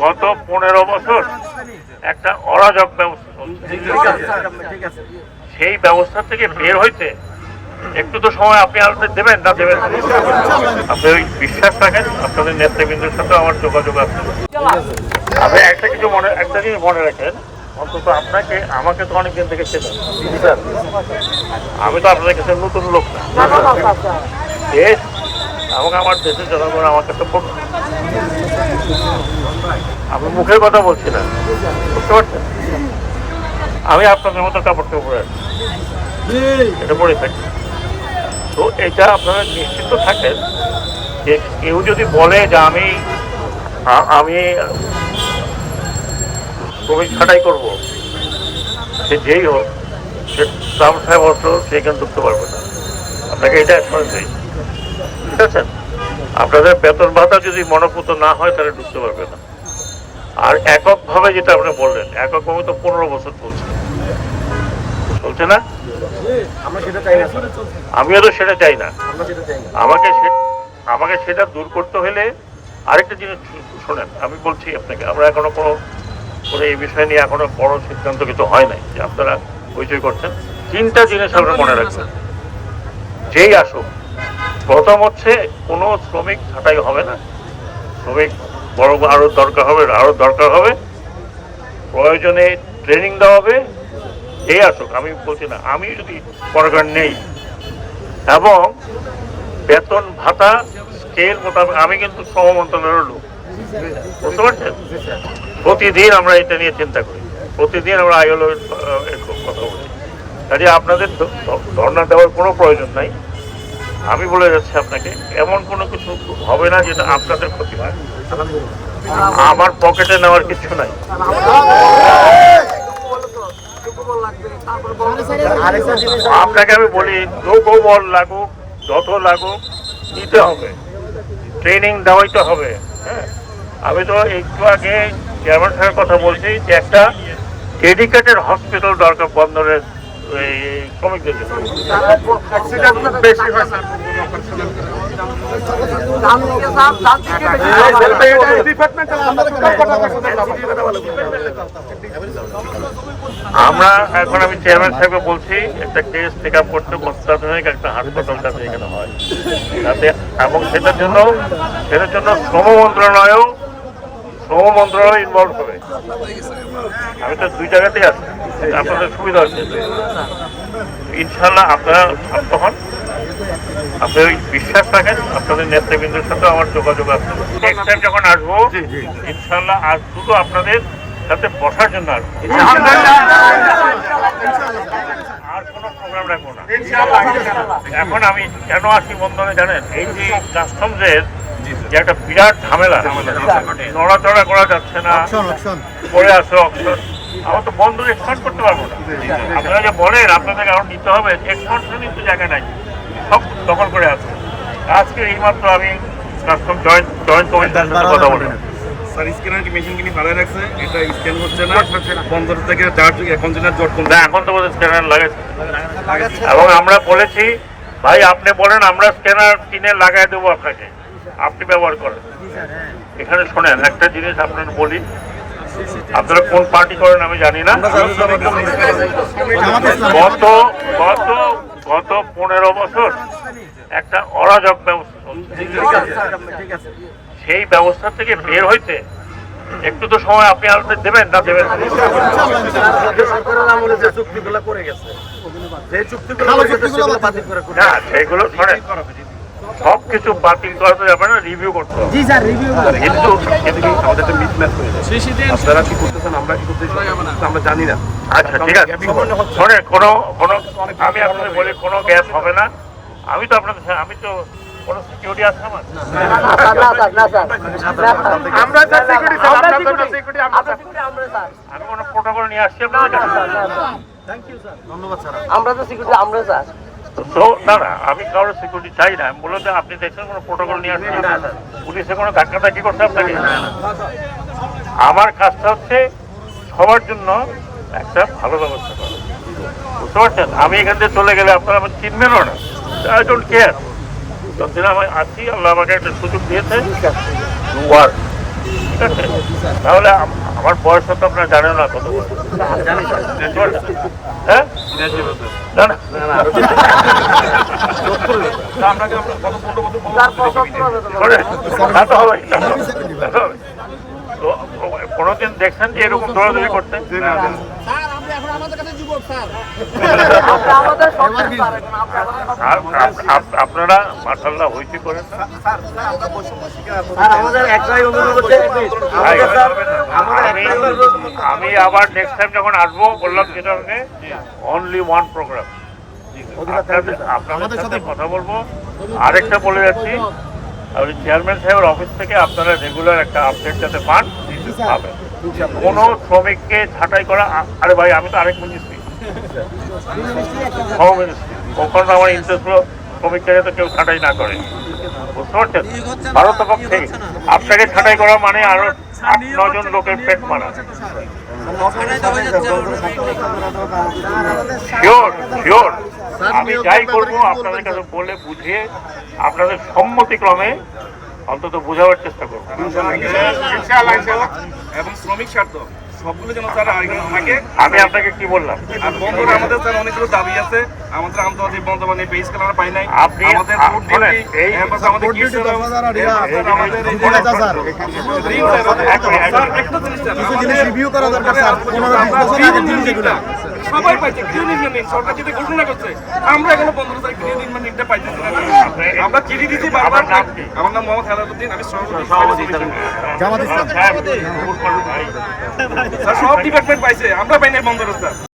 গত 15 বছর একটা অরাজক ব্যবস্থা সেই ব্যবস্থা থেকে বের হইতে একটু তো সময় আপনি আমাদের দেবেন না দেবেন? আপনি ওই বিশ্বাস রাখেন, আপনাদের নেতৃবৃন্দের সাথে আমার যোগাযোগ আছে। আপনি একটা জিনিস মনে রাখেন, অন্তত আপনাকে আমাকে তো অনেকদিন থেকে চেনেন, আমি তো আপনাদের কাছে নতুন লোক না। দেশ এবং আমার দেশের জনগণ আমার কাছে আমি মুখের কথা বলছি না, বুঝতে পারছেন? আমি আপনাদের মতো কাপড় পরে আছি, এটা পরে থাকি। তো এটা আপনারা নিশ্চিত থাকেন যে কেউ যদি বলে যে আমি শ্রমিক ছাঁটাই করবো, সে যেই হোক, সে 6 বছর সে এখানে ঢুকতে পারবে না। আপনাকে এটা অ্যাসুরেন্স দিই, ঠিক আছে? আপনাদের বেতন ভাতা যদি মনোপুত না হয় তাহলে ঢুকতে পারবে না। আর এককভাবে যেটা আপনি বললেন, এককভাবে তো 15 বছর চলছে না। আমিও তো সেটা চাই না। আমাকে সেটা দূর করতে হলে আরেকটা জিনিস শোনেন, আমি বলছি আপনাকে, আমরা এখনো কোনো এই বিষয় নিয়ে এখনো বড় সিদ্ধান্ত কিছু হয় নাই যে আপনারা পরিচয় করছেন। 3টা জিনিস আপনারা মনে রাখবেন যেই আসুক। প্রথম হচ্ছে কোনো শ্রমিক ছাঁটাই হবে না, শ্রমিক বড় আরো দরকার হবে, প্রয়োজনে ট্রেনিং দেওয়া হবে। এই আসুক, আমি বলছি না, আমি যদি পরকার নেই, এবং বেতন ভাতা স্কেল মোতাবেক। আমি কিন্তু শ্রম মন্ত্রণালয়ের লোক, বুঝতে পারছেন? প্রতিদিন আমরা এটা নিয়ে চিন্তা করি, প্রতিদিন আমরা আইএলওর কথা বলি। কাজে আপনাদের ধর্ণা দেওয়ার কোনো প্রয়োজন নাই। আমি বলে যাচ্ছি আপনাকে, এমন কোনো কিছু হবে না যেটা আপনাদের ক্ষতি হয়। আমার পকেটে নেওয়ার কিছু নাই। আপনাকে আমি বলি, লোকবল লাগুক, যত লাগুক নিতে হবে, ট্রেনিং দেওয়াইতে হবে। হ্যাঁ, আমি তো একটু আগে চেয়ারম্যান সাহেবের কথা বলছি যে একটা ডেডিকেটেড হসপিটাল দরকার বন্দরের শ্রমিকদের জন্য। আমরা এখন, আমি চেয়ারম্যান সাহেবকে বলছি একটা কেস টেক আপ করতে, অত্যাধুনিক একটা হাসপাতাল যাতে এখানে হয় যাতে, এবং সেটার জন্য শ্রম মন্ত্রণালয় ইনভলভ হবে। আমি তো 2 জায়গাতেই আছি, আপনাদের সুবিধা হচ্ছে। ইনশাল্লাহ আপনারা শান্ত হন, আপনি ওই বিশ্বাস রাখেন, আপনাদের নেতৃবৃন্দের সাথে আমার যোগাযোগ আছে। নেক্সট টাইম যখন আসবো ইনশাল্লাহ আর শুধু আপনাদের সাথে বসার জন্য আসবো, আর কোনো প্রোগ্রাম রাখবো না। এখন আমি কেন আসি বন্ধনে জানেন? এই যে কাস্টমসের যে একটা বিরাট ঝামেলা, নড়াচড়া করা যাচ্ছে না, পড়ে আছে অপশন, আমার তো বন্ধ এক্সপান্ড করতে পারবো না। আপনারা যে বলেন আপনাদের কারণ নিতে হবে, এক্সপান্ডের কিন্তু জায়গা নাই, সব দখল করে আছে। আজকে এইমাত্র আমি কাস্টম জয়েন্ট কমিটির সাথে কথা বললাম। স্যার, স্ক্যানার কি মেশিন কিনে ভালো রাখছে? এটা স্ক্যান হচ্ছে না, বন্দর থেকে কন্টেনার জট কমছে। এখন তো বোধহয় স্ক্যানার লাগাচ্ছে, এবং আমরা বলেছি ভাই আপনি বলেন আমরা স্ক্যানার কিনে লাগাই দেবো আপনাকে, আপনি ব্যবহার করেন। এখানে শোনেন একটা জিনিস আপনারা বলি, আপনারা কোন পার্টি করেন আমি জানি না, গত 15 বছর একটা অরাজক ব্যবস্থা সেই ব্যবস্থা থেকে বের হইতে একটু তো সময় আপনি আমাদের দেবেন না দেবেন? সেগুলো শোনেন, সবকিছু বাতিল করা তো যাবে না, রিভিউ করতে হবে। কিন্তু আমাদের একটা মিসম্যাচ হয়ে যায়, আপনারা কি করতেছেন আমরা কি করতেছি আমরা জানি না। আচ্ছা ঠিক আছে, শোনেন কোনো আমি আপনাদের বলি কোনো গ্যাপ হবে না। আমি তো আপনাদের, আমি তো কোনো সিকিউরিটি আছে আমার? আমি কোনো প্রোটোকল নিয়ে আসছি আপনাদের কাছে? না না, আমি কারোর সিকিউরিটি চাই না। আমি বলতে আপনি দেখছেন কোনো প্রোটোকল নিয়ে আসছেন, পুলিশে কোনো ধাক্কাধাক্কি করছে আপনাকে? আমার কাজটা হচ্ছে সবার জন্য একটা ভালো ব্যবস্থা করা, বুঝতে পারছেন? আমি এখান থেকে চলে গেলে আপনারা আমার চিনবেনও না, আই ডোন্ট কেয়ার। যতদিন আমি আছি, আল্লাহ আমাকে একটা সুযোগ দিয়েছে, ঠিক আছে? তাহলে আমার বয়স তো আপনারা জানেন না কত বয়স। হ্যাঁ না না আপনাকে কত পনেরো বছর শোনেন, তা তো হবেই, তা তো হবে। তো কোনোদিন দেখছেন যে এরকম দৌড়াদৌড়ি করতে? আপনারা মাশাআল্লাহ হইতে করেন না? আমি আবার নেক্সট টাইম যখন আসবো বললাম যেটা অনলি ওয়ান প্রোগ্রাম, আপনাদের সাথে কথা বলবো। আরেকটা বলে যাচ্ছি, আমি চেয়ারম্যান সাহেবের অফিস থেকে আপনারা রেগুলার একটা আপডেট যাতে পান, পাবেন। কোনো শ্রমিককে ছাঁটাই করা, আরে ভাই আমি তো আরেক মিনিস্ট্রি, কখনো আমার ইন্টারেস্ট হলো শ্রমিককে যাতে কেউ ছাঁটাই না করে, বুঝতে পারছেন? ভারত পক্ষে আপনাকে ছাঁটাই করা মানে আরো 8-9 জন লোকের পেট মারা। শিওর শিওর, আমি যাই করবো আপনাদের কাছে বলে বুঝিয়ে আপনাদের সম্মতিক্রমে অন্তত বোঝাবার চেষ্টা করবো। এবং শ্রমিক স্বার্থ সবগুলো যেন স্যার আরেকজন থাকে। আমি আপনাকে কি বললাম? আর বন্ধুরা আমাদের স্যার অনেকগুলো দাবি আছে, আমাদের আন্তর্জাতিক বন্ধ মানে বেস কালার পাই নাই, আপনি আমাদের ফুড শোনেন, ডিউটি, এই আমাদের কিডস আমাদের সবাই পাইছে। গ্রিন ইনভেস্টমেন্ট সরকার যেটা ঘোষণা করছে, আমরা এখনো 15 তারিখ গ্রিন ইনভেস্টমেন্টটা পাইতেছি না। আমরা চিঠি দিচ্ছি বারবার। আমার নাম মোহাম্মদ হেলালুদ্দিন, আমি সভাপতি জামাত ইসলাম। স্যার। সব ডিপার্টমেন্ট পাইছে, আমরা পাই নাই বন্ধ স্যার।